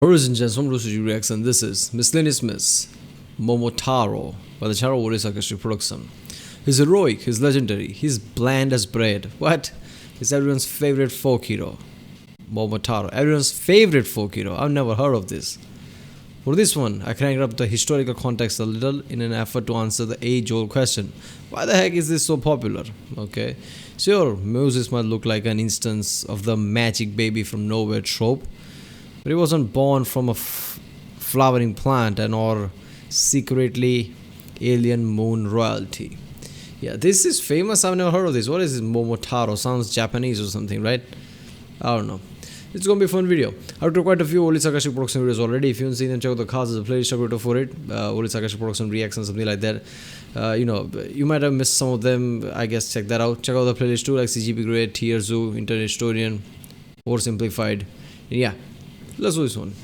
Origin Gens from Rusuju Reaction. This is Miscellaneous Miss Momotarō by the Charo Sarcastic production. He's heroic, he's legendary, he's bland as bread. What? He's everyone's favorite folk hero. Momotarō, everyone's favorite folk hero. I've never heard of this. For this one, I cranked up the historical context a little in an effort to answer the age-old question. Why the heck is this so popular? Okay. Sure, Moses might look like an instance of the magic baby from nowhere trope, but he wasn't born from a flowering plant and or secretly alien moon royalty. Yeah, this is famous. I've never heard of this. What is this? Momotarō? Sounds Japanese or something, right? I don't know. It's gonna be a fun video. I've done quite a few Oli Sarcastic production videos already. If you haven't seen them, check out the cards. There's a playlist separated for it. Oli Sarcastic production reaction, something like that. You might have missed some of them. I guess check that out. Check out the playlist too, like CGP Great, Tier Zoo, Internet Historian, Oversimplified. Yeah, let's do this one.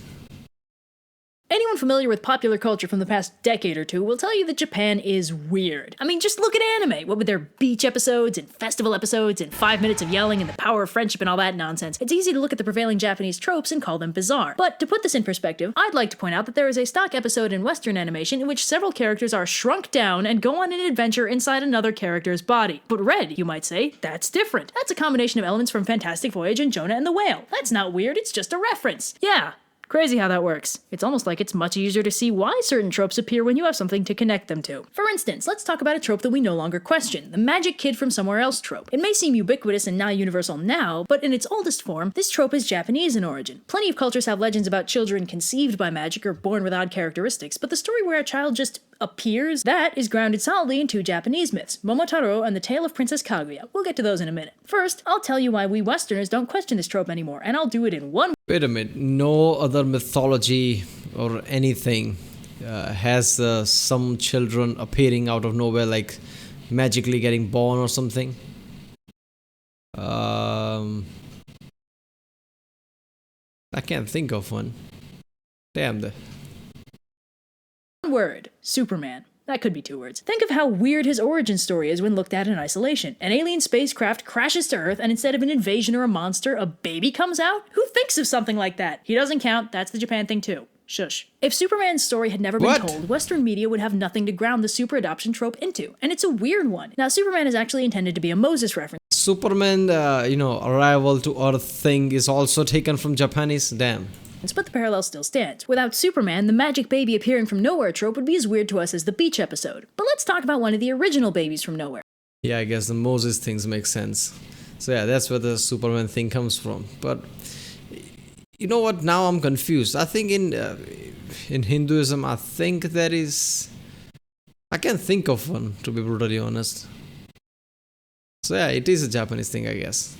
Anyone familiar with popular culture from the past decade or two will tell you that Japan is weird. I mean, just look at anime. What with their beach episodes and festival episodes and 5 minutes of yelling and the power of friendship and all that nonsense, it's easy to look at the prevailing Japanese tropes and call them bizarre. But to put this in perspective, I'd like to point out that there is a stock episode in Western animation in which several characters are shrunk down and go on an adventure inside another character's body. But Red, you might say, that's different. That's a combination of elements from Fantastic Voyage and Jonah and the Whale. That's not weird, it's just a reference. Yeah. Crazy how that works. It's almost like it's much easier to see why certain tropes appear when you have something to connect them to. For instance, let's talk about a trope that we no longer question, the magic kid from somewhere else trope. It may seem ubiquitous and now universal now, but in its oldest form, this trope is Japanese in origin. Plenty of cultures have legends about children conceived by magic or born with odd characteristics, but the story where a child just appears, that is grounded solidly in two Japanese myths, Momotarō and the Tale of Princess Kaguya. We'll get to those in a minute. First, I'll tell you why we Westerners don't question this trope anymore, and I'll do it in one. Wait a minute. No other mythology or anything has some children appearing out of nowhere, like magically getting born or something. I can't think of one. Damn. Word, Superman. That could be 2 words. Think of how weird his origin story is when looked at in isolation. An alien spacecraft crashes to Earth and instead of an invasion or a monster, a baby comes out? Who thinks of something like that? He doesn't count, that's the Japan thing too. Shush. If Superman's story had never been told, Western media would have nothing to ground the super adoption trope into. And it's a weird one. Now, Superman is actually intended to be a Moses reference. Superman, arrival to Earth thing is also taken from Japanese. Damn. But the parallel still stands. Without Superman, the magic baby appearing from nowhere trope would be as weird to us as the beach episode. But let's talk about one of the original babies from nowhere. Yeah, I guess the Moses things make sense. So yeah, that's where the Superman thing comes from. But you know what? Now I'm confused. I think in Hinduism, I think there is. I can't think of one, to be brutally honest. So yeah, it is a Japanese thing, I guess.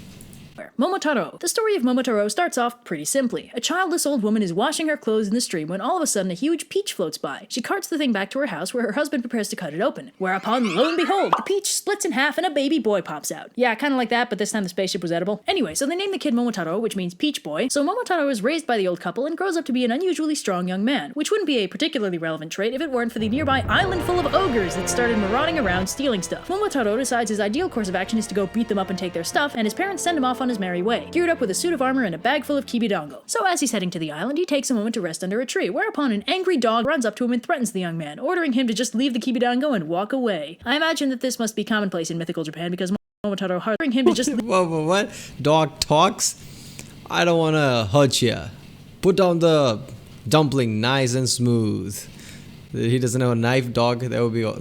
Momotarō. The story of Momotarō starts off pretty simply. A childless old woman is washing her clothes in the stream when all of a sudden a huge peach floats by. She carts the thing back to her house where her husband prepares to cut it open. Whereupon, lo and behold, the peach splits in half and a baby boy pops out. Yeah, kind of like that, but this time the spaceship was edible. Anyway, so they name the kid Momotarō, which means peach boy. So Momotarō is raised by the old couple and grows up to be an unusually strong young man, which wouldn't be a particularly relevant trait if it weren't for the nearby island full of ogres that started marauding around stealing stuff. Momotarō decides his ideal course of action is to go beat them up and take their stuff, and his parents send him off on his merry way, geared up with a suit of armor and a bag full of kibidongo. So as he's heading to the island, he takes a moment to rest under a tree, whereupon an angry dog runs up to him and threatens the young man, ordering him to just leave the kibidongo and walk away. I imagine that this must be commonplace in mythical Japan because Momotarō ordering him to just Whoa, what? Dog talks? I don't wanna hurt ya. Put down the dumpling nice and smooth. He doesn't have a knife, dog. That would be all.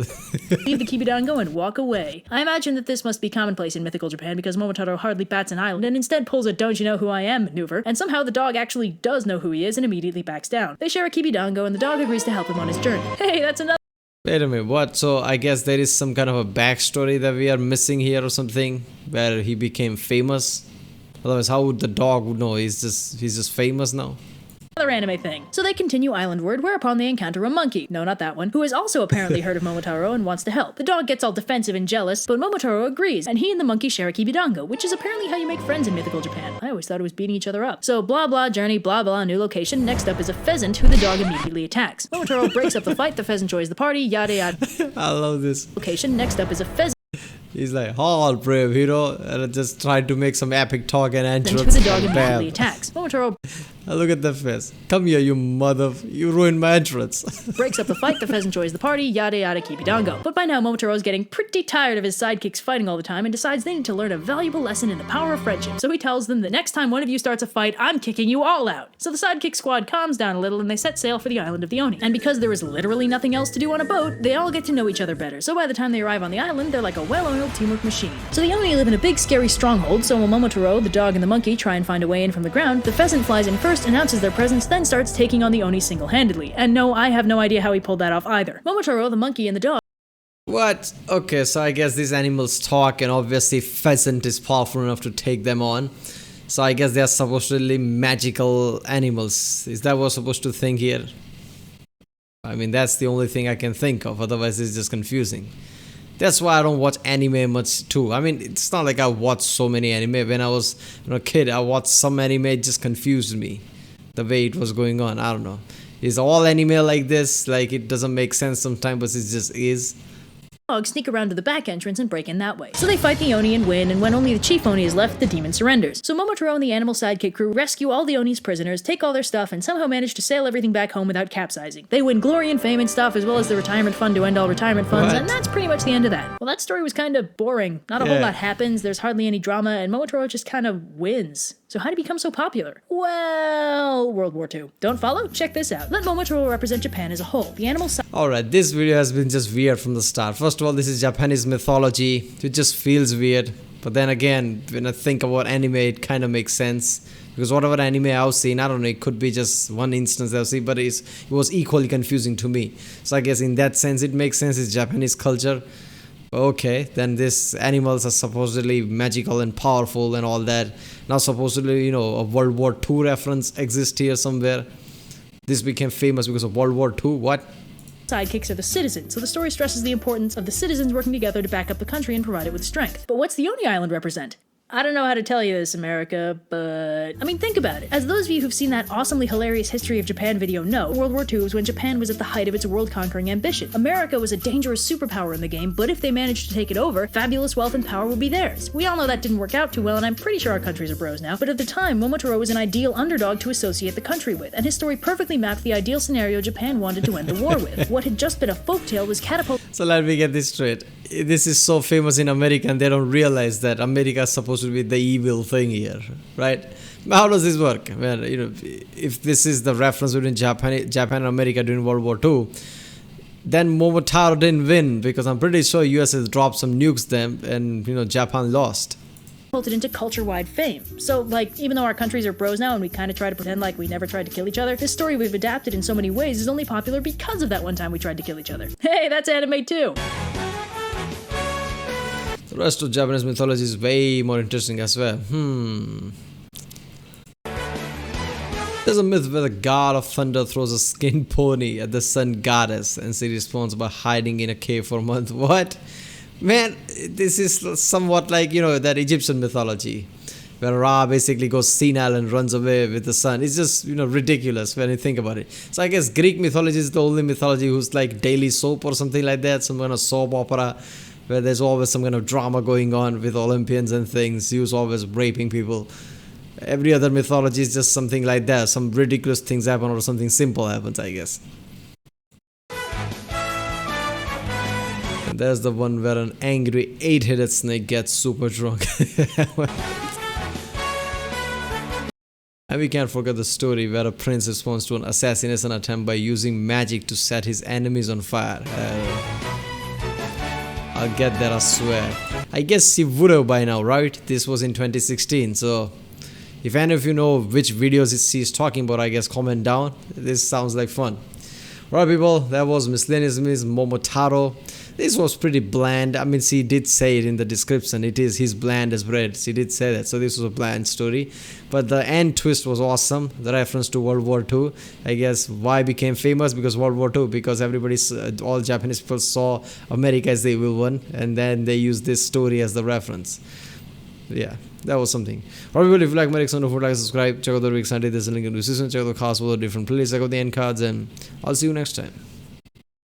leave the kibidongo and walk away. I imagine that this must be commonplace in mythical Japan because Momotarō hardly bats an eyelid and instead pulls a don't you know who I am maneuver, and somehow the dog actually does know who he is and immediately backs down. They share a kibidongo and the dog agrees to help him on his journey. Hey, that's another. Wait a minute, what? So I guess there is some kind of a backstory that we are missing here or something, where he became famous. Otherwise, how would the dog know? He's just famous now. Another anime thing. So they continue islandward, whereupon they encounter a monkey, no not that one, who has also apparently heard of Momotarō and wants to help. The dog gets all defensive and jealous, but Momotarō agrees, and he and the monkey share a kibidongo, which is apparently how you make friends in mythical Japan. I always thought it was beating each other up. So blah blah journey, blah blah new location, next up is a pheasant who the dog immediately attacks. Momotarō breaks up the fight, the pheasant joins the party, yada yada. I love this. Location, next up is a pheasant. He's like, "Oh, brave hero," and I just tried to make some epic talk and entrance. Who the dog immediately attacks. Momotarō Look at that face. Come here, you mother. You ruined my entrance. Breaks up the fight, the Fez enjoys the party, yada yada keepy-dongo. But by now, Momotarō is getting pretty tired of his sidekicks fighting all the time and decides they need to learn a valuable lesson in the power of friendship. So he tells them the next time one of you starts a fight, I'm kicking you all out. So the sidekick squad calms down a little and they set sail for the island of the Oni. And because there is literally nothing else to do on a boat, they all get to know each other better. So by the time they arrive on the island, they're like a well-oiled teamwork machine. So the Oni live in a big scary stronghold, so while Momotarō, the dog, and the monkey try and find a way in from the ground, the pheasant flies in first, announces their presence, then starts taking on the Oni single-handedly. And no, I have no idea how he pulled that off either. Momotarō, the monkey, and the dog. What? Okay, so I guess these animals talk, and obviously pheasant is powerful enough to take them on. So I guess they are supposedly magical animals. Is that what we're supposed to think here? I mean, that's the only thing I can think of. Otherwise, it's just confusing. That's why I don't watch anime much too. I mean, it's not like I watched so many anime. When I was a kid, I watched some anime. It just confused me. The way it was going on. I don't know. Is all anime like this? Like, it doesn't make sense sometimes, but it just is. Dogs sneak around to the back entrance and break in that way. So they fight the Oni and win, and when only the chief Oni is left, the demon surrenders. So Momotarō and the animal sidekick crew rescue all the Oni's prisoners, take all their stuff, and somehow manage to sail everything back home without capsizing. They win glory and fame and stuff, as well as the retirement fund to end all retirement funds, and that's pretty much the end of that. Well, that story was kind of boring. Not a whole lot happens, there's hardly any drama, and Momotarō just kind of wins. So how did he become so popular? Well, World War II. Don't follow? Check this out. Let Momotarō represent Japan as a whole. The animal Alright, this video has been just weird from the start. First of all, this is Japanese mythology. It just feels weird. But then again, when I think about anime, it kind of makes sense. Because whatever anime I've seen, I don't know, it could be just one instance I've seen, but it was equally confusing to me. So I guess in that sense, it makes sense. It's Japanese culture. Okay, then these animals are supposedly magical and powerful and all that. Now supposedly, a World War II reference exists here somewhere. This became famous because of World War II. What? sidekicks are the citizens, so the story stresses the importance of the citizens working together to back up the country and provide it with strength. But what's the Oni Island represent? I don't know how to tell you this, America, but I mean, think about it. As those of you who've seen that awesomely hilarious History of Japan video know, World War II was when Japan was at the height of its world-conquering ambition. America was a dangerous superpower in the game, but if they managed to take it over, fabulous wealth and power would be theirs. We all know that didn't work out too well, and I'm pretty sure our countries are bros now, but at the time, Momotarō was an ideal underdog to associate the country with, and his story perfectly mapped the ideal scenario Japan wanted to end the war with. What had just been a folktale was catapulted. So let me get this straight. This is so famous in America and they don't realize that America is supposed to be the evil thing here, right? How does this work? Well, if this is the reference between Japan and America during World War II, then Momotarō didn't win because I'm pretty sure US has dropped some nukes them and Japan lost. Into culture-wide fame. So, even though our countries are bros now and we kind of try to pretend like we never tried to kill each other, this story we've adapted in so many ways is only popular because of that one time we tried to kill each other. Hey, that's anime too! The rest of Japanese mythology is way more interesting as well. There's a myth where the god of thunder throws a skinned pony at the sun goddess and she responds by hiding in a cave for a month. What? Man, this is somewhat like, that Egyptian mythology where Ra basically goes senile and runs away with the sun. It's just, ridiculous when you think about it. So I guess Greek mythology is the only mythology who's like daily soap or something like that, some kind of soap opera where there's always some kind of drama going on with Olympians and things. Zeus always raping people. Every other mythology is just something like that. Some ridiculous things happen or something simple happens, I guess. And there's the one where an angry 8-headed snake gets super drunk. And we can't forget the story where a prince responds to an assassination attempt by using magic to set his enemies on fire. I'll get there, I swear. I guess you would have by now, right? This was in 2016, so if any of you know which videos he's talking about, I guess comment down. This sounds like fun. Alright people, that was Miscellaneous Momotarō. This was pretty bland. I mean, she did say it in the description. It is his bland as bread. She did say that. So this was a bland story. But the end twist was awesome. The reference to World War II. I guess why became famous? Because World War II. Because all Japanese people saw America as the evil one. And then they used this story as the reference. Yeah, that was something. Alright people, if you like my reaction, don't forget to subscribe. Check out the week's Sunday. There's a link in the description. Check out the cast for the different playlists. Check out the end cards. And I'll see you next time.